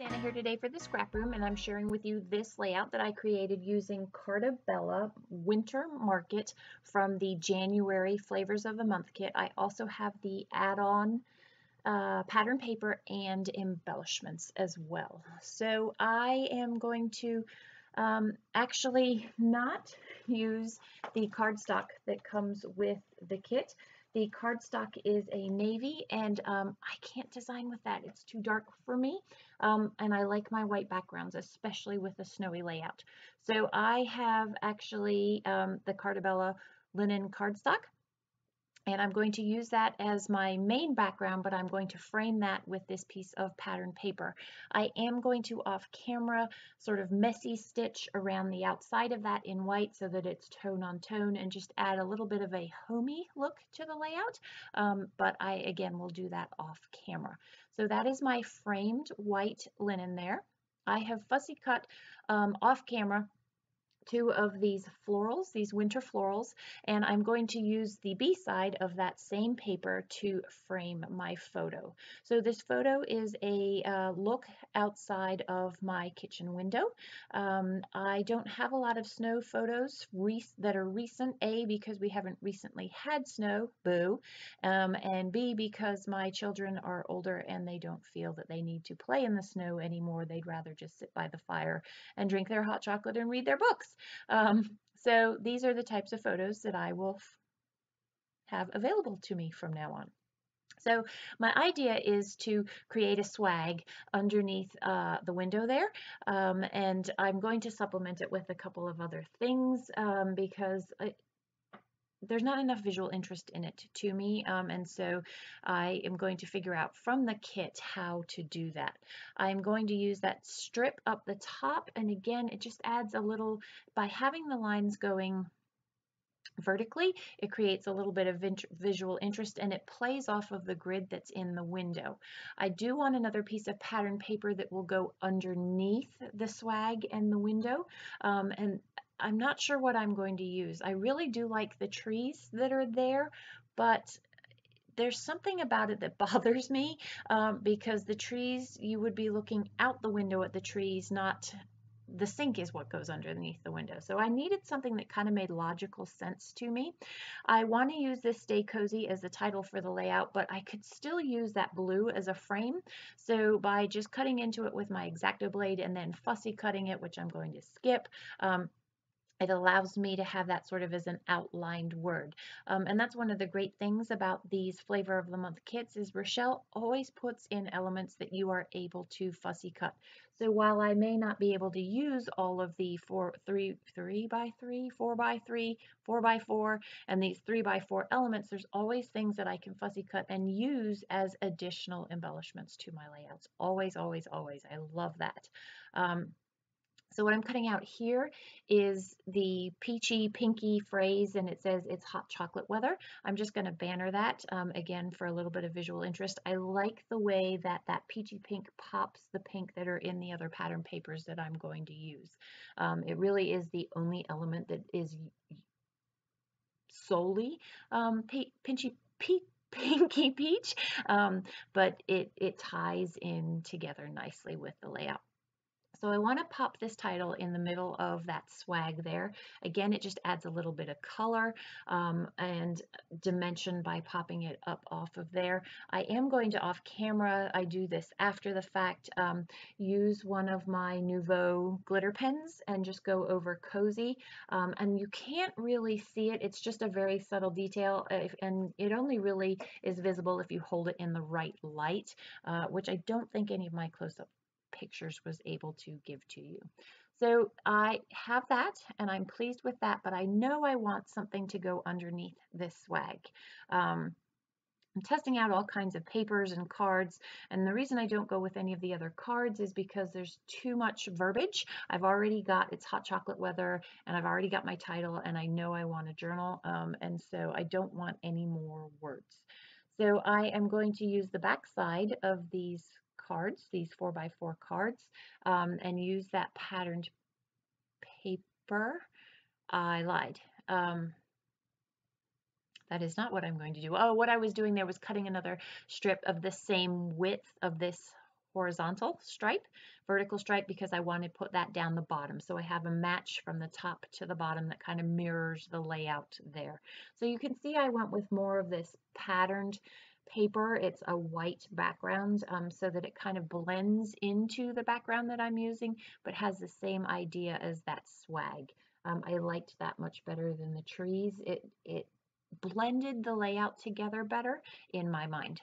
Suzanna here today for the scrap room, and I'm sharing with you this layout that I created using Carta Bella Winter Market from the January Flavors of the Month kit. I also have the add-on pattern paper and embellishments as well. So I am going to actually not use the cardstock that comes with the kit. The cardstock is a navy, and I can't design with that. It's too dark for me, and I like my white backgrounds, especially with a snowy layout. So I have actually the Carta Bella linen cardstock, and I'm going to use that as my main background, but I'm going to frame that with this piece of pattern paper. I am going to off camera sort of messy stitch around the outside of that in white so that it's tone on tone and just add a little bit of a homey look to the layout. But I, again, will do that off camera. So that is my framed white linen there. I have fussy cut off camera two of these florals, these winter florals, and I'm going to use the B side of that same paper to frame my photo. So this photo is a look outside of my kitchen window. I don't have a lot of snow photos that are recent, A, because we haven't recently had snow, boo, and B, because my children are older and they don't feel that they need to play in the snow anymore. They'd rather just sit by the fire and drink their hot chocolate and read their books. So these are the types of photos that I will have available to me from now on. So my idea is to create a swag underneath the window there, and I'm going to supplement it with a couple of other things because there's not enough visual interest in it to me, and so I am going to figure out from the kit how to do that. I'm going to use that strip up the top, and again, it just adds a little, by having the lines going vertically, it creates a little bit of visual interest, and it plays off of the grid that's in the window. I do want another piece of pattern paper that will go underneath the swag and the window, and I'm not sure what I'm going to use. I really do like the trees that are there, but there's something about it that bothers me because the trees, you would be looking out the window at the trees, not the sink is what goes underneath the window. So I needed something that kind of made logical sense to me. I want to use this Stay Cozy as the title for the layout, but I could still use that blue as a frame. So by just cutting into it with my X-Acto blade and then fussy cutting it, which I'm going to skip, it allows me to have that sort of as an outlined word. And that's one of the great things about these Flavor of the Month kits is Rochelle always puts in elements that you are able to fussy cut. So while I may not be able to use all of the 3x3, 4x3, 4x4, and these 3x4 elements, there's always things that I can fussy cut and use as additional embellishments to my layouts. Always, always, always. I love that. So what I'm cutting out here is the peachy pinky phrase, and it says it's hot chocolate weather. I'm just going to banner that again for a little bit of visual interest. I like the way that that peachy pink pops the pink that are in the other pattern papers that I'm going to use. It really is the only element that is solely pinky peach, but it ties in together nicely with the layout. So I want to pop this title in the middle of that swag there. Again, it just adds a little bit of color and dimension by popping it up off of there. I am going to off camera, I do this after the fact, use one of my Nouveau glitter pens and just go over cozy. And you can't really see it. It's just a very subtle detail, and it only really is visible if you hold it in the right light, which I don't think any of my close-up pictures was able to give to you. So I have that and I'm pleased with that, but I know I want something to go underneath this swag. I'm testing out all kinds of papers and cards, and the reason I don't go with any of the other cards is because there's too much verbiage. I've already got it's hot chocolate weather, and I've already got my title, and I know I want a journal, and so I don't want any more words. So I am going to use the back side of these cards, these 4x4 cards, and use that patterned paper. I lied. That is not what I'm going to do. Oh, what I was doing there was cutting another strip of the same width of this horizontal stripe, vertical stripe, because I want to put that down the bottom. So I have a match from the top to the bottom that kind of mirrors the layout there. So you can see I went with more of this patterned paper. It's a white background so that it kind of blends into the background that I'm using, but has the same idea as that swag. I liked that much better than the trees. It blended the layout together better in my mind.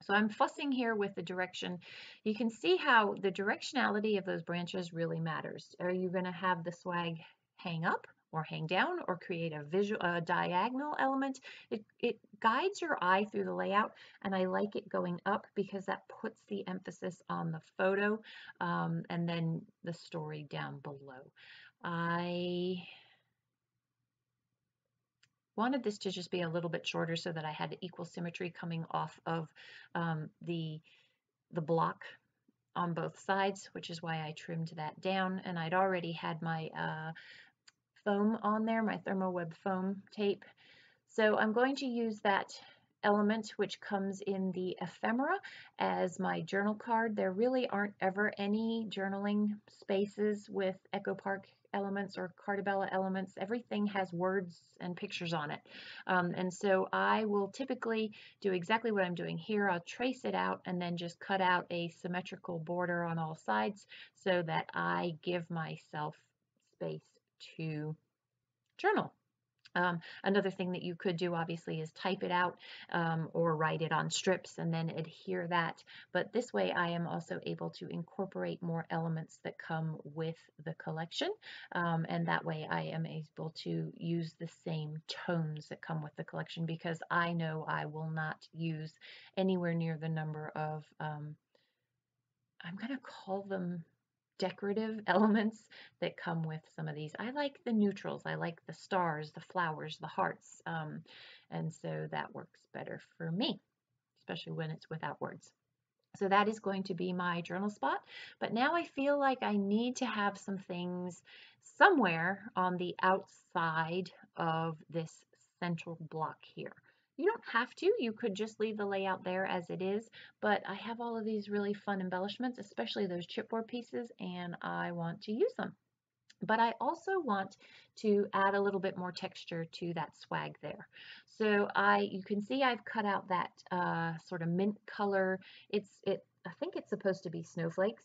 So I'm fussing here with the direction. You can see how the directionality of those branches really matters. Are you going to have the swag hang up or hang down or create a diagonal element? It guides your eye through the layout, and I like it going up because that puts the emphasis on the photo and then the story down below. I wanted this to just be a little bit shorter so that I had equal symmetry coming off of the block on both sides, which is why I trimmed that down. And I'd already had my foam on there, my ThermoWeb foam tape. So I'm going to use that element, which comes in the ephemera, as my journal card. There really aren't ever any journaling spaces with Echo Park elements or Carta Bella elements. Everything has words and pictures on it. And so I will typically do exactly what I'm doing here. I'll trace it out and then just cut out a symmetrical border on all sides so that I give myself space to journal. Another thing that you could do obviously is type it out or write it on strips and then adhere that. But this way I am also able to incorporate more elements that come with the collection. And that way I am able to use the same tones that come with the collection, because I know I will not use anywhere near the number of, I'm going to call them decorative elements that come with some of these. I like the neutrals. I like the stars, the flowers, the hearts. And so that works better for me, especially when it's without words. So that is going to be my journal spot. But now I feel like I need to have some things somewhere on the outside of this central block here. You don't have to. You could just leave the layout there as it is, but I have all of these really fun embellishments, especially those chipboard pieces, and I want to use them. But I also want to add a little bit more texture to that swag there. So you can see I've cut out that sort of mint color. I think it's supposed to be snowflakes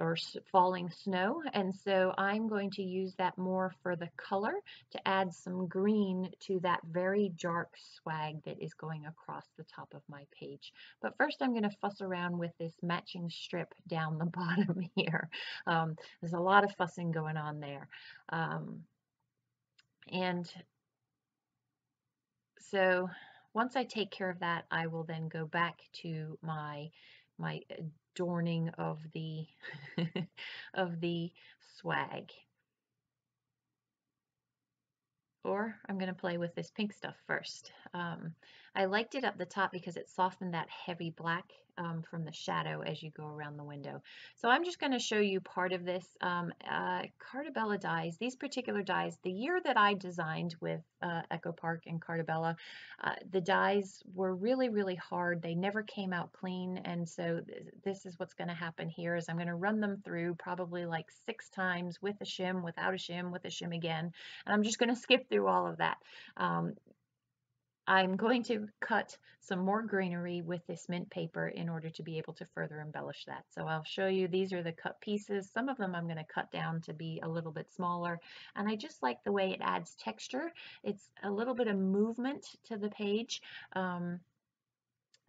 or falling snow, and so I'm going to use that more for the color to add some green to that very dark swag that is going across the top of my page. But first I'm going to fuss around with this matching strip down the bottom here. There's a lot of fussing going on there. And so once I take care of that, I will then go back to my adorning of the of the swag. Or I'm going to play with this pink stuff first. I liked it up the top because it softened that heavy black from the shadow as you go around the window. So I'm just going to show you part of this. Carta Bella dies, these particular dies, the year that I designed with Echo Park and Carta Bella, the dies were really, really hard. They never came out clean, and so this is what's going to happen here is I'm going to run them through probably like 6 times with a shim, without a shim, with a shim again, and I'm just going to skip through all of that. I'm going to cut some more greenery with this mint paper in order to be able to further embellish that. So I'll show you, these are the cut pieces. Some of them I'm going to cut down to be a little bit smaller, and I just like the way it adds texture. It's a little bit of movement to the page.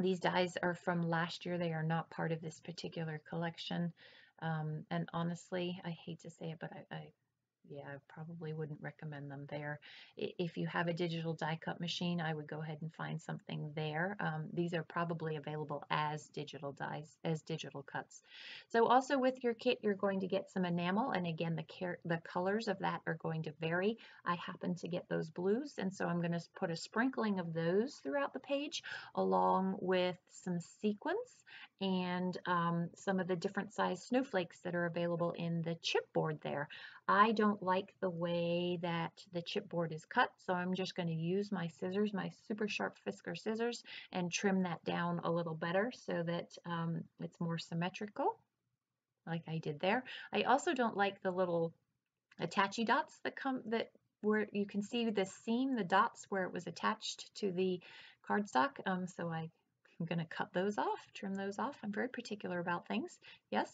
These dies are from last year. They are not part of this particular collection. And honestly, I hate to say it, but yeah, I probably wouldn't recommend them there. If you have a digital die cut machine, I would go ahead and find something there. These are probably available as digital dies, as digital cuts. So also with your kit, you're going to get some enamel, and again, the colors of that are going to vary. I happen to get those blues, and so I'm going to put a sprinkling of those throughout the page, along with some sequins and some of the different size snowflakes that are available in the chipboard there. I don't like the way that the chipboard is cut, so I'm just going to use my scissors, my super sharp Fisker scissors, and trim that down a little better so that it's more symmetrical, like I did there. I also don't like the little attachy dots that where you can see the seam, the dots where it was attached to the cardstock. So I'm going to cut those off, trim those off. I'm very particular about things. Yes.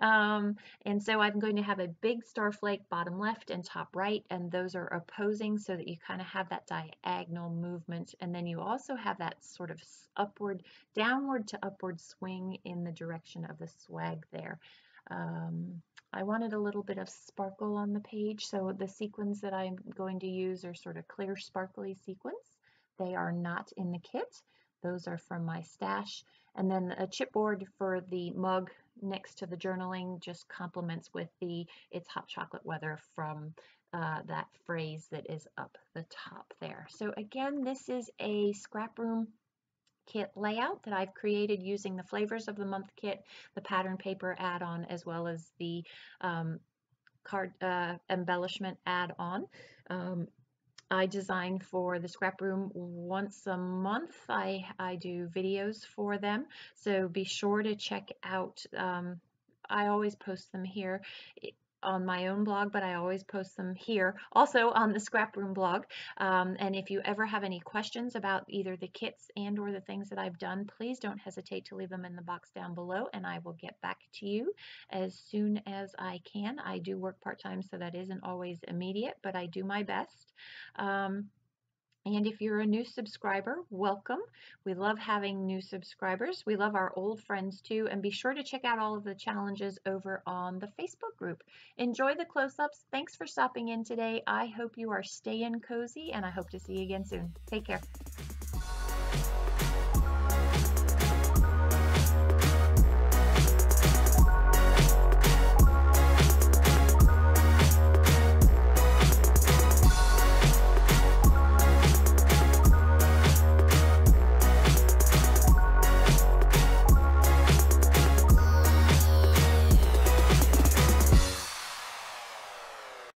And so I'm going to have a big star flake bottom left and top right, and those are opposing so that you kind of have that diagonal movement. And then you also have that sort of downward to upward swing in the direction of the swag there. I wanted a little bit of sparkle on the page, so the sequins that I'm going to use are sort of clear sparkly sequins. They are not in the kit. Those are from my stash. And then a chipboard for the mug next to the journaling just complements with the "It's Hot Chocolate Weather" from that phrase that is up the top there. So again, this is a Scraproom kit layout that I've created using the Flavors of the Month kit, the pattern paper add-on, as well as the card embellishment add-on. I design for the Scraproom once a month. I do videos for them, so be sure to check out. I always post them here on my own blog, but I always post them here also on the Scraproom blog. And if you ever have any questions about either the kits and or the things that I've done, please don't hesitate to leave them in the box down below, and I will get back to you as soon as I can. I do work part-time, so that isn't always immediate, but I do my best. And if you're a new subscriber, welcome. We love having new subscribers. We love our old friends too. And be sure to check out all of the challenges over on the Facebook group. Enjoy the close-ups. Thanks for stopping in today. I hope you are staying cozy, and I hope to see you again soon. Take care.